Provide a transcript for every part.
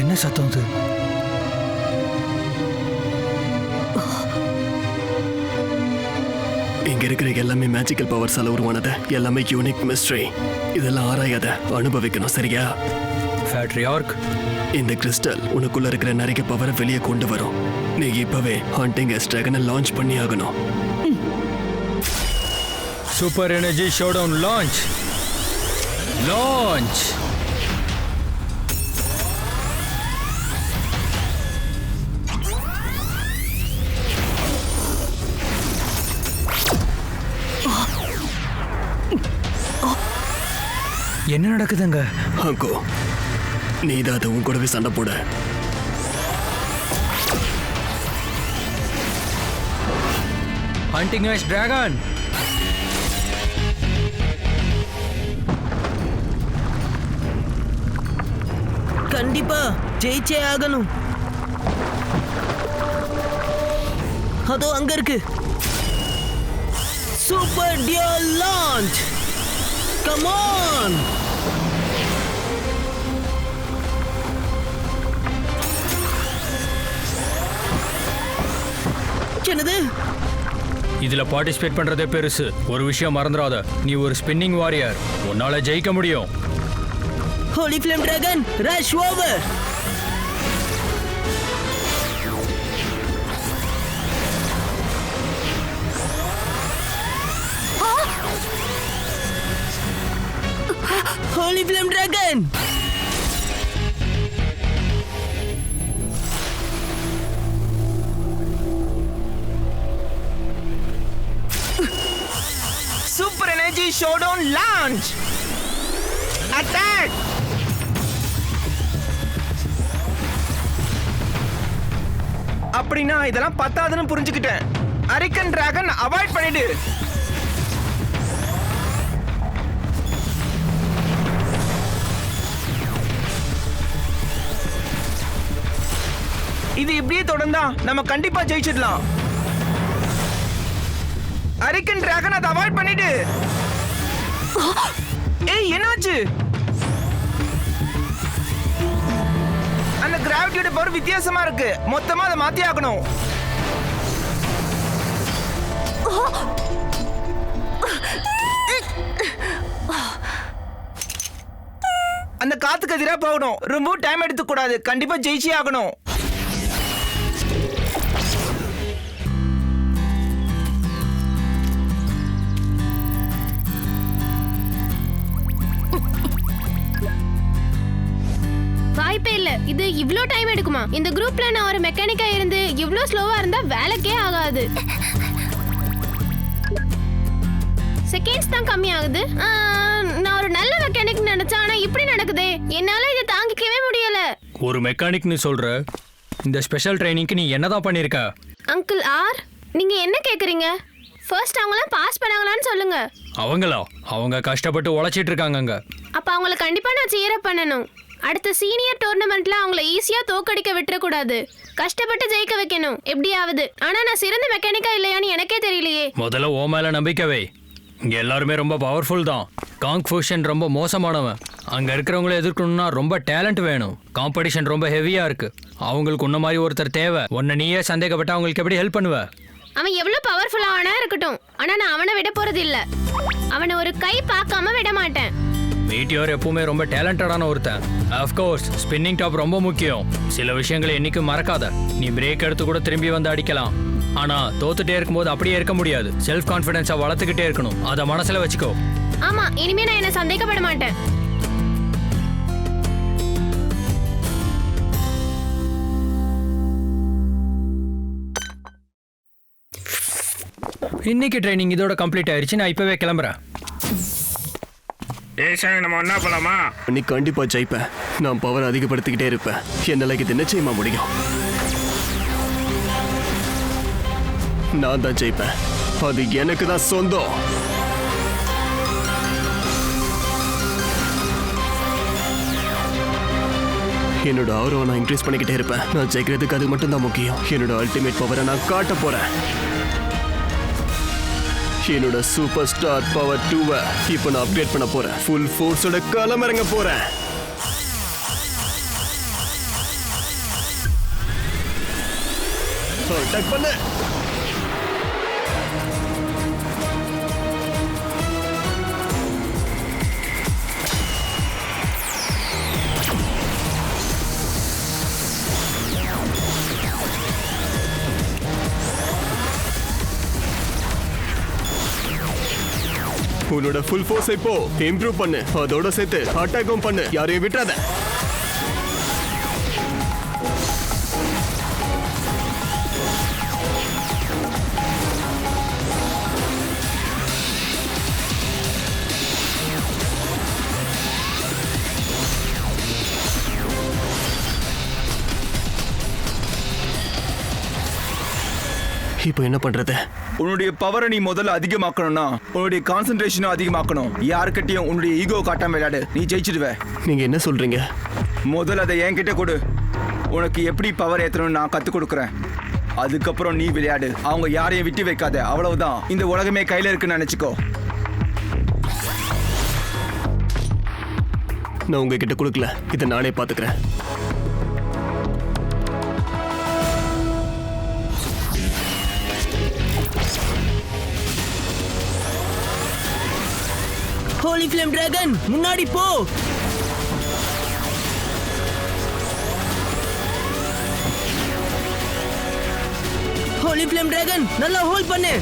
என்ன சத்தம் அது? இங்க இருக்கிற எல்லாமே மேஜிக்கல் பவர்ஸால உருவானது, எல்லாமே யூனிக் மிஸ்ட்ரி. இதெல்லாம் ஆராயாத அனுபவிக்கணும், சரியா? பேட்ரியார்க், இந்த கிறிஸ்டல் உனக்குள்ள இருக்கிற நிறைய பவரை வெளியே கொண்டு வரும். நீ இப்பவே ஹண்டிங் எஸ் டிராகனை லான்ச் பண்ணி ஆகணும். Super energy showdown launch. Launch. என்ன நடக்குதுங்க? ஹங்கோ, நீ தான் அதை உன் கூடவே சண்டை போட. Hunting's dragon. கண்டிப்பா ஜெயிச்சே ஆகணும். அதோ அங்க இருக்கு. Super duel launch. Come on. என்னது? இதுல பார்ட்டிசிபேட் பண்றதே பெருசு. ஒரு விஷயம் மறந்துடாத, நீ ஒரு ஸ்பின்னிங் வாரியர். உன்னால ஜெயிக்க முடியும். Holy flame dragon rush over. Holy flame dragon. Super energy showdown launch. Attack. அப்படின்னா இதெல்லாம் பத்தாதுன்னு புரிஞ்சுக்கிட்டேன். அரிக்கன் டிராகன் அவாய்ட் பண்ணிடு. இது இப்படியே தொடர்ந்தா நம்ம கண்டிப்பா ஜெயிச்சிடலாம். அரிக்கன் டிராகன் அதை அவாய்ட் பண்ணிடு. ஏய், என்னாச்சு? அந்த கிராவிட்டியோட பவர் வித்தியாசமா இருக்கு. மொத்தமா அதை மாத்தி ஆகணும். அந்த காத்துக்கு எதிராக போகணும். ரொம்ப டைம் எடுத்துக்க கூடாது. கண்டிப்பா ஜெயிச்சே ஆகணும். வாய்ப்பே இல்ல. இது இவ்ளோ டைம் எடுக்குமா? இந்த குரூப்ல நான் ஒரு மெக்கானிக்கா இருந்து இவ்ளோ ஸ்லோவா இருந்தா வேலைக்கே ஆகாது. செகண்ட்ஸ் தான் கம்மி ஆகுது. நான் ஒரு நல்ல மெக்கானிக் நினைச்சேன், ஆனா இப்படி நடக்குதே. என்னால இதை தாங்கிக்கவே முடியல. ஒரு மெக்கானிக்னு சொல்ற? இந்த ஸ்பெஷல் ட்ரைனிங்க்கு நீ என்னதான் பண்ணிருக்க? அங்கிள் ஆர், நீங்க என்ன கேக்குறீங்க? ஃபர்ஸ்ட் அவங்களாம் பாஸ் பண்ணாங்களான்னு சொல்லுங்க. அவங்களா? அவங்க கஷ்டப்பட்டு உழைச்சிட்டு இருக்காங்க. அப்ப அவங்கள கண்டிப்பா நான் சீர் அப் பண்ணணும். அடுத்த சீனியர் டோர்னமெண்ட்ல அவங்கள ஈஸியா தோக்கடிக்க விட்டுறக்கூடாது. கஷ்டப்பட்டு ஜெயிக்க வைக்கணும் எப்படியாவது. ஆனா நான் சிறந்த மெக்கானிக்கா இல்லையான்னு எனக்கே தெரியலையே. முதல்ல ஓ மேல நம்பிக்கவே. இங்க எல்லாருமே ரொம்ப பவர்ஃபுல் தான். காங் ஃபூஷன் ரொம்ப மோசமானவன். அங்க இருக்கிறவங்கள எதிர்க்கணும்னா ரொம்ப டேலண்ட் வேணும். காம்படிஷன் ரொம்ப ஹெவியா இருக்கு. அவங்களுக்கு உன்ன மாதிரி ஒருத்தர் தேவை. உன்னை நீயே சந்தேகப்பட்டு அவங்களுக்கு எப்படி ஹெல்ப் பண்ணுவ? அவன் எவ்வளவு பவர்ஃபுல்லான இருக்கட்டும், ஆனா நான் அவனை விட போறது இல்ல. அவனை ஒரு கை பார்க்காம விட மாட்டேன். மீட்டியோர் எப்பவுமே ரொம்ப டேலண்டடான ஒருத்தன். அஃப்கோர்ஸ் ஸ்பின்னிங் டாப் ரொம்ப முக்கியம். சில விஷயங்களை என்னைக்கும் மறக்காத. நீ பிரேக் எடுத்து கூட திரும்பி வந்து அடிக்கலாம். ஆனா தோத்துட்டே இருக்கும்போது அப்படியே இருக்க முடியாது. செல்ஃப் கான்ஃபிடன்ஸை வளர்த்துக்கிட்டே இருக்கணும். அதை மனசுல வச்சுக்கோ. ஆமா, இனிமே நான் என்ன சந்தேகப்பட மாட்டேன். இன்னைக்கு ட்ரைனிங் இதோட கம்ப்ளீட் ஆயிருச்சு. நான் இப்பவே கிளம்புறேன். நம்ம என்ன பண்ணலாமா? நீ கண்டிப்பா ஜெயிப்ப. நான் பவர் அதிகப்படுத்திக்கிட்டே இருப்பேன். என்னால இது நிச்சயமா முடியும். நான் தான் ஜெயிப்பேன். அது எனக்கு தான் சொந்தம். என்னோட ஆர்வம் நான் இன்க்ரீஸ் பண்ணிக்கிட்டே இருப்பேன். நான் ஜெயிக்கிறதுக்கு அது மட்டும் தான் முக்கியம். என்னோட அல்டிமேட் பவரை நான் காட்ட போறேன். என்னோட சூப்பர் ஸ்டார் பவர் 2 இப்போ நான் அப்டேட் பண்ண போறேன். ஃபுல் ஃபோர்ஸோட களமிறங்க போறேன். அட்டாக் பண்ணு. உன்னோட ஃபுல் ஃபோர்ஸ் இப்போ இம்ப்ரூவ் பண்ணு. அதோட சேர்த்து அட்டாக்கும் பண்ணு. யாரையும் விட்டுறாத. இப்போ என்ன பண்றது? உன்னுடைய பவரை நீ முதல்ல அதிகமாக்கணும்னா உன்னுடைய கான்சென்ட்ரேஷனும் அதிகமாக்கணும். யாருக்கிட்டையும் உன்னுடைய ஈகோ காட்டாம விளையாடு, நீ ஜெயிச்சிடுவ. நீங்க என்ன சொல்றீங்க? முதல்ல அதை என்கிட்ட கொடு. உனக்கு எப்படி பவர் ஏத்தணும்னு நான் கத்து கொடுக்குறேன். அதுக்கப்புறம் நீ விளையாடு. அவங்க யாரையும் விட்டு வைக்காத, அவ்வளவுதான். இந்த உலகமே கையில இருக்குன்னு நினைச்சுக்கோ. நான் உங்ககிட்ட கொடுக்கல, இதை நானே பாத்துக்கிறேன். ஹோலி ஃப்ளேம் டிராகன் முன்னாடி போ. ஹோலி ஃப்ளேம் டிராகன் நல்லா ஹோல்ட் பண்ணு.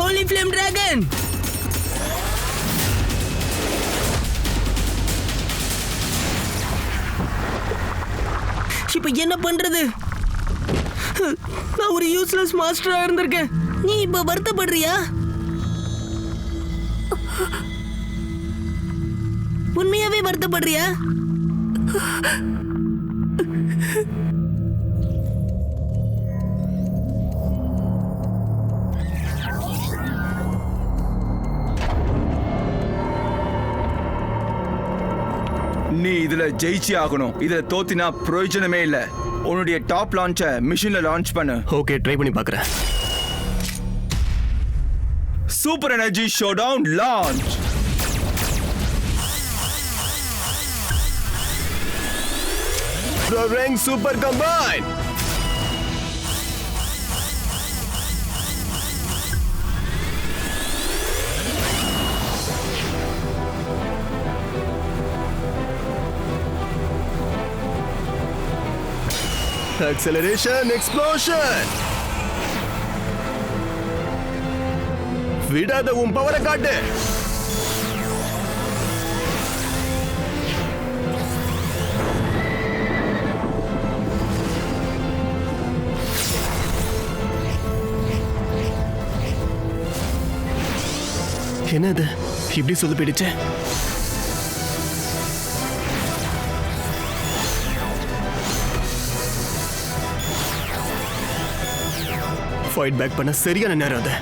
ஹோலி ஃப்ளேம் டிராகன் இப்ப என்ன பண்றது? நான் ஒரு யூஸ்லெஸ் மாஸ்டரா இருந்திருக்கேன். நீ இப்ப வருத்தப்படுறியா? உண்மையாவே வருத்தப்படுறியா? நீ இதுல ஜெயிச்சு ஆகணும். இதுல தோத்தினா பிரயோஜனமே இல்ல. உன்னுடைய டாப் லான்ச்சை மிஷின்ல லான்ச் பண்ணு. ஓகே, ட்ரை பண்ணி பார்க்கறேன். Super energy showdown launch. The Ring Super Combine. Acceleration Explosion. விடாத உன் பவரை காட்டு. என்னது இப்படி சொல்லி போயிடுச்சு? ஃபைட் பேக் பண்ண சரியான நேரம் அது.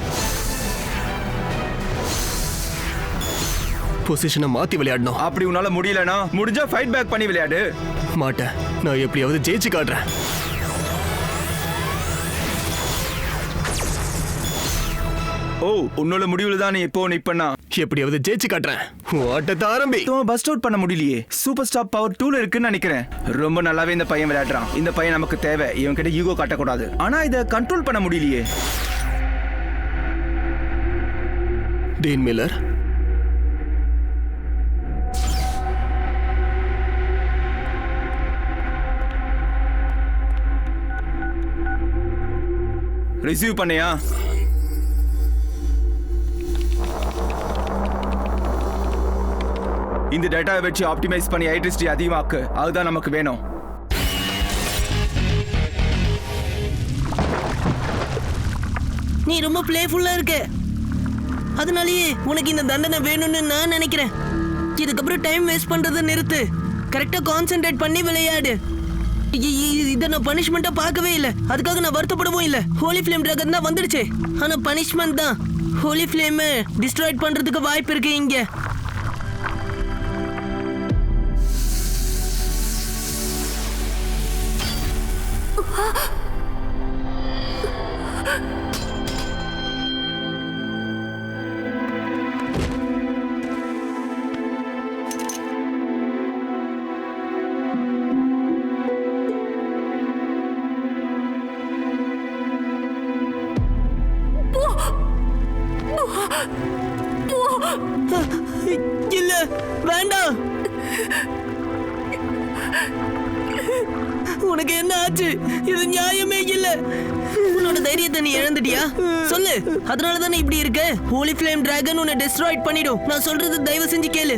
பொசிஷனை மாத்தி விளையாடணும். அப்படி உன்னால முடியலனா முடிஞ்சா ஃபைட் பேக் பண்ணி விளையாடு. மாட்டேன், நான் எப்படியாவது ஜெயிச்சு காட்டுறேன். ஓ, உன்னோட முடிவுல தான் நீ இப்போ நிப்பனா. எப்படியாவது ஜெயிச்சு காட்டுறேன். உன் ஆட்டத்தை ஆரம்பி. பஸ்ட் அவுட் பண்ண முடியலையே. சூப்பர் ஸ்டார் பவர் 2ல இருக்குன்னு நினைக்கிறேன். ரொம்ப நல்லாவே இந்த பையன் விளையாடுறான். இந்த பையன் நமக்கு தேவை. இவன் கிட்ட ஈகோ காட்டக்கூடாது. ஆனா இதை கண்ட்ரோல் பண்ண முடியலையே. டீன் மில்லர், ரிசீவ் பண்ணியா? இந்த டேட்டாவை வச்சு ஆப்டிமைஸ் பண்ணி எலக்ட்ரிசிட்டி அதிகமாக்கு. அதுதான் நமக்கு வேணும். நீ ரொம்ப பிளேஃபுல்லா இருக்க. அதனாலேயே உனக்கு இந்த தண்டனை வேணும்னு நான் நினைக்கிறேன். இதுக்கப்புறம் டைம் வேஸ்ட் பண்றதை நிறுத்து. கரெக்டா கான்சென்ட்ரேட் பண்ணி விளையாடு. இதை நான் பனிஷ்மெண்டா பார்க்கவே இல்லை. அதுக்காக நான் வருத்தப்படவும் இல்லை. ஹோலி ஃப்ளேம் டிராகன் தான் வந்துடுச்சு. ஆனா பனிஷ்மெண்ட் தான். ஹோலி ஃப்ளேம் டிஸ்ட்ராய்ட் பண்றதுக்கு வாய்ப்பு இருக்கு இங்க. இல்ல வேண்டாம். உனக்கு என்ன ஆச்சு? இது நியாயமே இல்ல. உன்னோட தைரியத்தை நீ இழந்துட்டியா? சொல்லு. அதனால தானே இப்படி இருக்க. ஹோலி ஃப்ளேம் டிராகன் உன்னை டெஸ்ட்ராய்ட் பண்ணிடும். நான் சொல்றது தயவு செஞ்சு கேளு.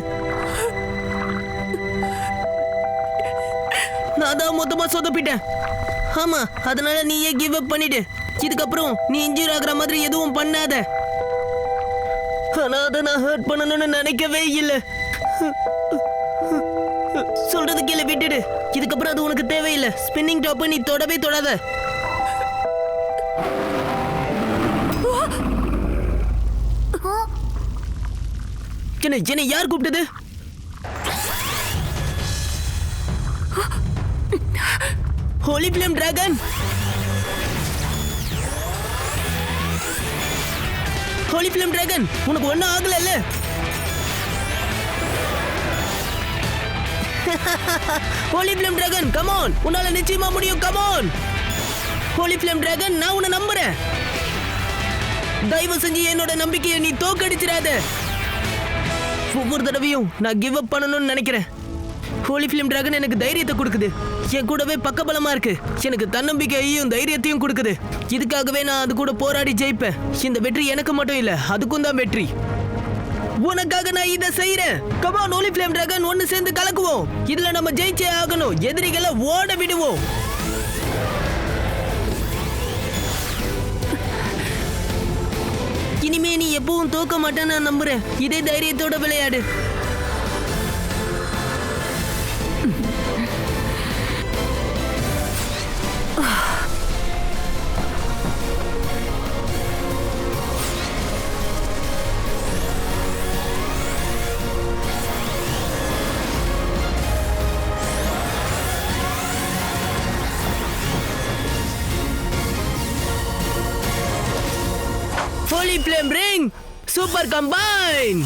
நான் தான் மொத்தமா சொதப்பிட்டேன். ஆமா, அதனால நீயே கிவ் அப் பண்ணிடு. இதுக்கப்புறம் நீ இன்ஜூர் ஆகுற மாதிரி எதுவும் பண்ணாத. ஆனா அதை நான் ஹர்ட் பண்ணணும்னு நினைக்கவே இல்லை. சொல்றது கீழே விட்டுடு. இதுக்கப்புறம் அது உனக்கு தேவையில்லை. ஸ்பின்னிங் டாப் நீ தொடவே தொடாத. என்ன யார் கூப்பிட்டது? Holy flame dragon. Holy flame dragon, உனக்கு ஒன்றும் ஆகல? Holy flame dragon, come on. உன்னால நிச்சயமா முடியும். Come on holy flame dragon, நான் உன்னை நம்புறேன். தயவு செஞ்சு என்னோட நம்பிக்கையை நீ தோக்கடிச்சிடாத. ஒவ்வொரு தடவையும் நான் கிவ் அப் பண்ணணும்னு நினைக்கிறேன். ஹோலி ஃப்ளேம் டிராகன் எனக்கு தைரியத்தை கொடுக்குது. என் கூடவே பக்கபலமா இருக்கு. எனக்கு தன்னம்பிக்கையையும் தைரியத்தையும் கொடுக்குது. இதுக்காகவே நான் அது கூட போராடி ஜெயிப்பேன். இந்த வெற்றி எனக்கு மட்டும் இல்ல, அதுக்கும் தான் வெற்றி. உனக்காக நான் இதை செய்யறேன். Come on holy flame dragon, ஒன்னு சேர்ந்து கலக்குவோம். இதுல நம்ம ஜெயிச்சே ஆகணும். எதிரிகளை ஓட விடுவோம். இனிமே நீ எப்பவும் தோக்க மாட்டேன்னு நான் நம்புறேன். இதே தைரியத்தோட விளையாடு. Holy Flame Ring Super Combine.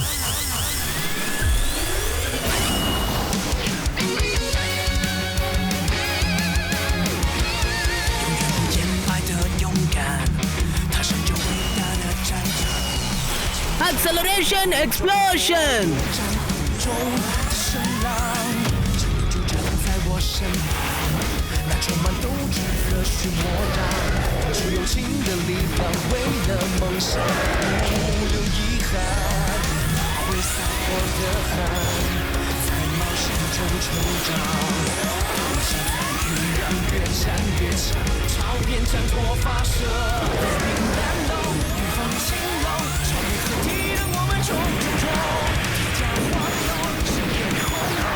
Acceleration Explosion. 是友情的力量，为了梦想不留遗憾，挥洒我的汗，在冒险中成长。现在依然越战越强，朝边战火发射，兵难漏，预防兴隆，超越合体的我们冲冲冲，铁甲黄龙，盛宴红龙。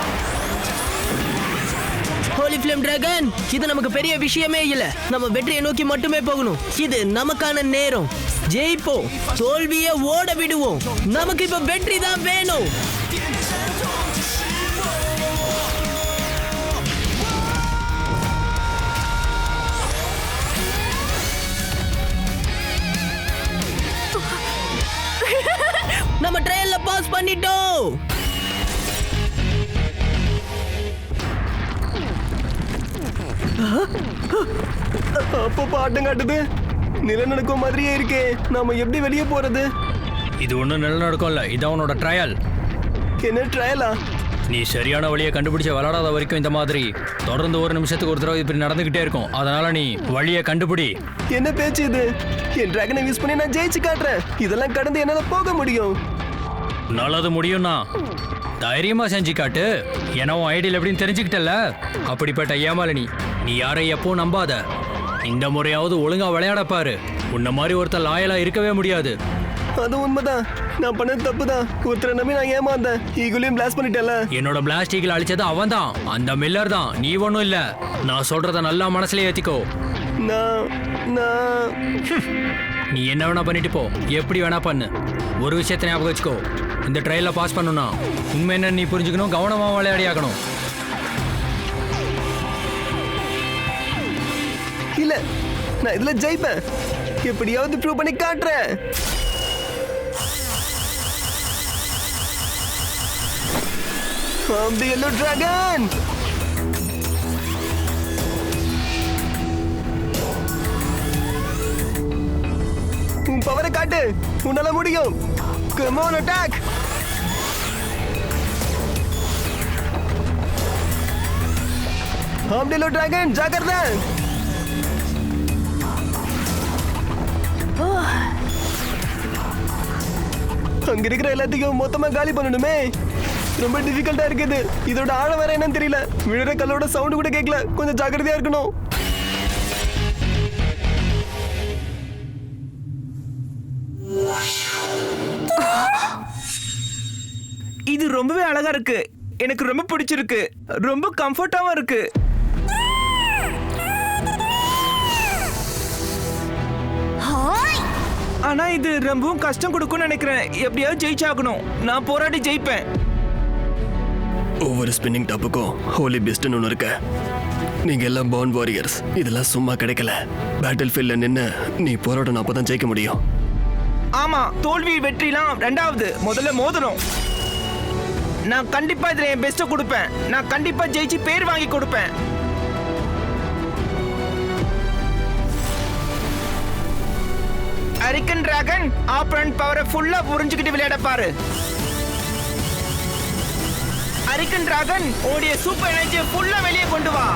Holy Flame Dragon, இது நமக்கு பெரிய விஷயமே இல்ல. நம்ம வெற்றியை நோக்கி மட்டுமே போகணும். இது நமக்கான நேரம். ஜெயிப்போம், தோல்வியை ஓட விடுவோம். நமக்கு இப்ப வெற்றி தான் வேணும். நம்ம ட்ரையல்ல பாஸ் பண்ணிட்டோம். அப்போ பாட்டம் காட்டுது. நிலநடுக்கம் மாதிரியே இருக்கே. நாம எப்படி வெளியே போறது? இது ஒன்றும் நிலநடுக்கம் இல்லை, இதான் உன்னோட ட்ரையல். என்ன ட்ரையலா? நீ சரியான வழியை கண்டுபிடிச்ச விளையாடாத வரைக்கும் இந்த மாதிரி தொடர்ந்து ஒரு நிமிஷத்துக்கு ஒரு தடவை இப்படி நடந்துகிட்டே இருக்கும். அதனால நீ வழியை கண்டுபிடி. என்ன பேச்சு இது? என் டிராகனை யூஸ் பண்ணி நான் ஜெயிச்சு காட்டுறேன். இதெல்லாம் கடந்து என்னால போக முடியும். நல்லது முடியும்னா தைரியமா செஞ்சு காட்டு. ஏன்னா உன் ஐடியில் எப்படின்னு தெரிஞ்சுக்கிட்டல. அப்படிப்பட்ட ஏமாலினி நீ யாரை எப்பவும் நம்பாத. இந்த முறையாவது ஒழுங்கா விளையாட பாரு. உன்ன மாதிரி ஒருத்தர் லாயலா இருக்கவே முடியாது. அது உண்மைதான். நான் பண்ணது தப்பு தான். ஒருத்தரை நம்பி நான் ஏமாந்தேன். ஈகுலையும் பிளாஸ்ட் பண்ணிட்டேன்ல. என்னோட பிளாஸ்ட் ஈகிள் அழிச்சது அவன் தான், அந்த மில்லர் தான், நீ ஒன்றும் இல்லை. நான் சொல்றத நல்லா மனசுல ஏத்திக்கோ. நீ என்ன வேணா பண்ணிட்டு போ, எப்படி வேணா பண்ணு. ஒரு விஷயத்தை ஞாபகம் வச்சுக்கோ, இந்த ட்ரையல்ல பாஸ் பண்ணணும்னா உண்மை என்னன்னு நீ புரிஞ்சுக்கணும். கவனமா விளையாடி ஆகணும். இல்ல, நான் இதுல ஜெயிப்பேன். எப்படியாவது ப்ரூவ் பண்ணி காட்டுறேன். I'm the Yellow Dragon. உன் பவரை காட்டு. உன்னால முடியும். Come on, attack. ஆம்டேலோ டிராகன் ஜாக்கிரதை. அங்க இருக்கிற எல்லாத்தையும் மொத்தமா காலி பண்ணணுமே. ரொம்ப டிஃபிகல்ட்டா இருக்குது. இதோட ஆழம் வேற என்னன்னு தெரியல. விழுற கல்லோட சவுண்ட் கூட கேட்கல. கொஞ்சம் ஜாக்கிரதையா இருக்கணும். இது ரொம்பவே அழகா இருக்கு. எனக்கு ரொம்ப பிடிச்சிருக்கு. ரொம்ப கம்ஃபர்ட்டாவும் இருக்கு. ஆனா இது ரொம்பவும் கஷ்டம் கொடுக்கும்னு நினைக்கிறேன். எப்படியாவது ஜெயிச்சாகணும். நான் போராடி ஜெயிப்பேன். ஒவ்வொரு ஸ்பின்னிங் டாப்புக்கும் ஹோலி பெஸ்ட்னு ஒன்று இருக்கு. நீங்க எல்லாம் பாண்ட் வாரியர்ஸ். இதெல்லாம் சும்மா கிடைக்கல. பேட்டில் ஃபீல்ட்ல நின்று நீ போராடணும், அப்பதான் ஜெயிக்க முடியும். ஆமா, தோல்வி வெற்றிலாம் ரெண்டாவது. முதல்ல மோதணும். நான் கண்டிப்பா இதுல என் பெஸ்ட்டை கொடுப்பேன். நான் கண்டிப்பா ஜெயிச்சு பேர் வாங்கி கொடுப்பேன். அரிக்கன் டிராகன் ஆப்பரண்ட் பவரை ஃபுல்லா புரிஞ்சுக்கிட்டு விளையாட பாரு. அரிக்கன் டிராகன் உன்னுடைய சூப்பர் எனர்ஜியை ஃபுல்லா வெளியே கொண்டு வா.